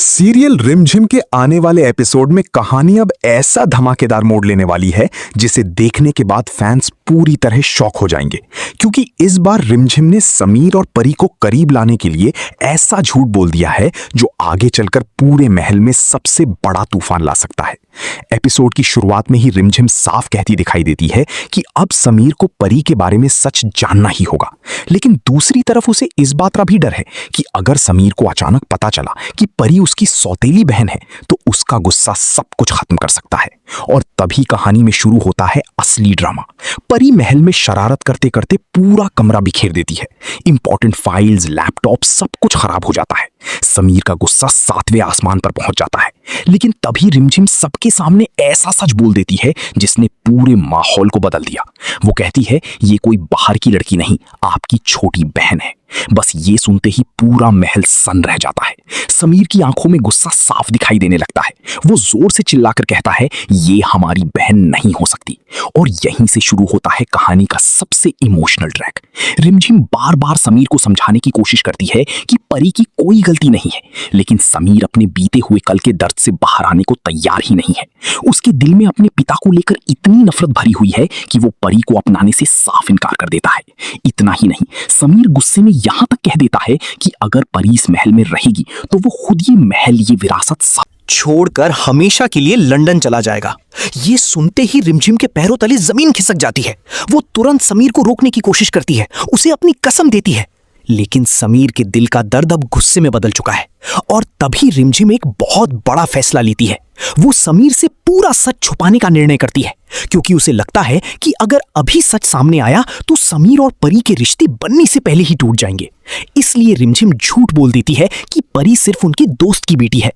Serial रिमझिम के आने वाले एपिसोड में कहानी अब ऐसा धमाकेदार मोड़ लेने वाली है जिसे देखने के बाद फैंस पूरी तरह शॉक हो जाएंगे, क्योंकि इस बार रिमझिम ने समीर और परी को करीब लाने के लिए ऐसा झूठ बोल दिया है जो आगे चलकर पूरे महल में सबसे बड़ा तूफान ला सकता है। एपिसोड की शुरुआत में ही रिमझिम साफ कहती दिखाई देती है कि अब समीर को परी के बारे में सच जानना ही होगा, लेकिन दूसरी तरफ उसे इस बात का भी डर है कि अगर समीर को अचानक पता चला कि परी उसकी सौतेली बहन है तो उसका गुस्सा सब कुछ खत्म कर सकता है। और तभी कहानी में शुरू होता है असली ड्रामा। परी महल में शरारत करते करते पूरा कमरा बिखेर देती है। इंपॉर्टेंट फाइल्स, लैपटॉप, सब कुछ खराब हो जाता है। समीर का गुस्सा 7वें आसमान पर पहुंच जाता है, लेकिन तभी रिमझिम सबके सामने ऐसा सच बोल देती है जिसने पूरे माहौल को बदल दिया। वो कहती है, ये कोई बाहर की लड़की नहीं, आपकी छोटी बहन है। बस ये सुनते ही पूरा महल सन्न रह जाता है। समीर की आंखों में गुस्सा साफ दिखाई देने लगता है। वो जोर से चिल्लाकर कहता है, ये हमारी बहन नहीं हो सकती। और यहीं से शुरू होता है कहानी का सबसे इमोशनल ट्रैक। रिमझिम बार बार समीर को समझाने की कोशिश करती है कि परी की कोई गलती नहीं है, लेकिन समीर अपने बीते हुए कल के दर्द से बाहर आने को तैयार ही नहीं है। उसके दिल में अपने पिता को लेकर इतनी नफरत भरी हुई है कि वो परी को अपनाने से साफ इनकार कर देता है। इतना ही नहीं, समीर गुस्से में यहां तक कह देता है कि अगर परी इस महल में रहेगी तो वो खुद ये महल, ये विरासत सब छोड़कर हमेशा के लिए लंदन चला जाएगा। ये सुनते ही रिमझिम के पैरों तले जमीन खिसक जाती है। वो तुरंत समीर को रोकने की कोशिश करती है, उसे अपनी कसम देती है, लेकिन समीर के दिल का दर्द अब गुस्से में बदल चुका है। और तभी रिमझिम एक बहुत बड़ा फैसला लेती है। वो समीर से पूरा सच छुपाने का निर्णय करती है, क्योंकि उसे लगता है कि अगर अभी सच सामने आया तो समीर और परी के रिश्ते बनने से पहले ही टूट जाएंगे। इसलिए रिमझिम झूठ बोल देती है कि परी सिर्फ उनके दोस्त की बेटी है।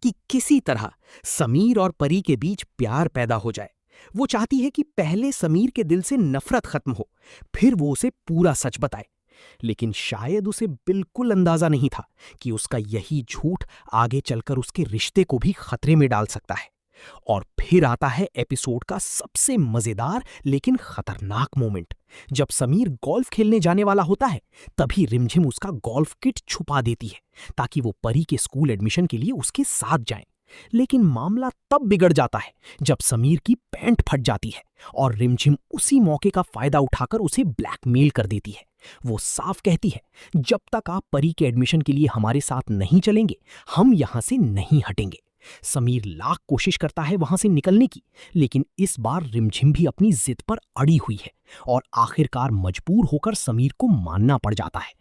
कि किसी तरह समीर और परी के बीच प्यार पैदा हो जाए। वो चाहती है कि पहले समीर के दिल से नफरत खत्म हो, फिर वो उसे पूरा सच बताए। लेकिन शायद उसे बिल्कुल अंदाजा नहीं था कि उसका यही झूठ आगे चलकर उसके रिश्ते को भी खतरे में डाल सकता है। और फिर आता है एपिसोड का सबसे मजेदार लेकिन खतरनाक मोमेंट। जब समीर गोल्फ खेलने जाने वाला होता है, तभी रिमझिम उसका गोल्फ किट छुपा देती है ताकि वो परी के स्कूल एडमिशन के लिए उसके साथ जाएं। लेकिन मामला तब बिगड़ जाता है जब समीर की पैंट फट जाती है और रिमझिम उसी मौके का फायदा उठाकर उसे ब्लैकमेल कर देती है। वो साफ कहती है, जब तक आप परी के एडमिशन के लिए हमारे साथ नहीं चलेंगे, हम यहां से नहीं हटेंगे। समीर लाख कोशिश करता है वहां से निकलने की, लेकिन इस बार रिमझिम भी अपनी जिद पर अड़ी हुई है और आखिरकार मजबूर होकर समीर को मानना पड़ जाता है।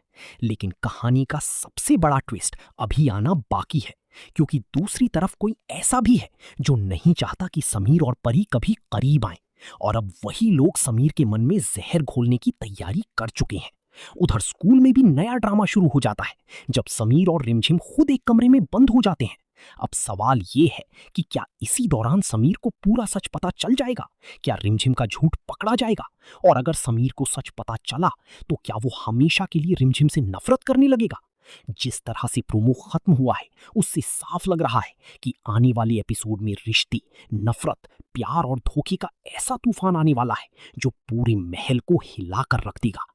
लेकिन कहानी का सबसे बड़ा ट्विस्ट अभी आना बाकी है, क्योंकि दूसरी तरफ कोई ऐसा भी है जो नहीं चाहता कि समीर और परी कभी करीब आएं, और अब वही लोग समीर के मन में जहर घोलने की तैयारी कर चुके हैं। उधर स्कूल में भी नया ड्रामा शुरू हो जाता है जब समीर और रिमझिम खुद एक कमरे में बंद हो जाते हैं। अब सवाल ये है कि क्या इसी दौरान समीर को पूरा सच पता चल जाएगा? क्या रिमझिम का झूठ पकड़ा जाएगा? और अगर समीर को सच पता चला तो क्या वो हमेशा के लिए रिमझिम से नफरत करने लगेगा? जिस तरह से प्रोमो खत्म हुआ है, उससे साफ लग रहा है कि आने वाले एपिसोड में रिश्ते, नफरत, प्यार और धोखे का ऐसा तूफान आने वाला है जो पूरे महल को हिला कर रख देगा।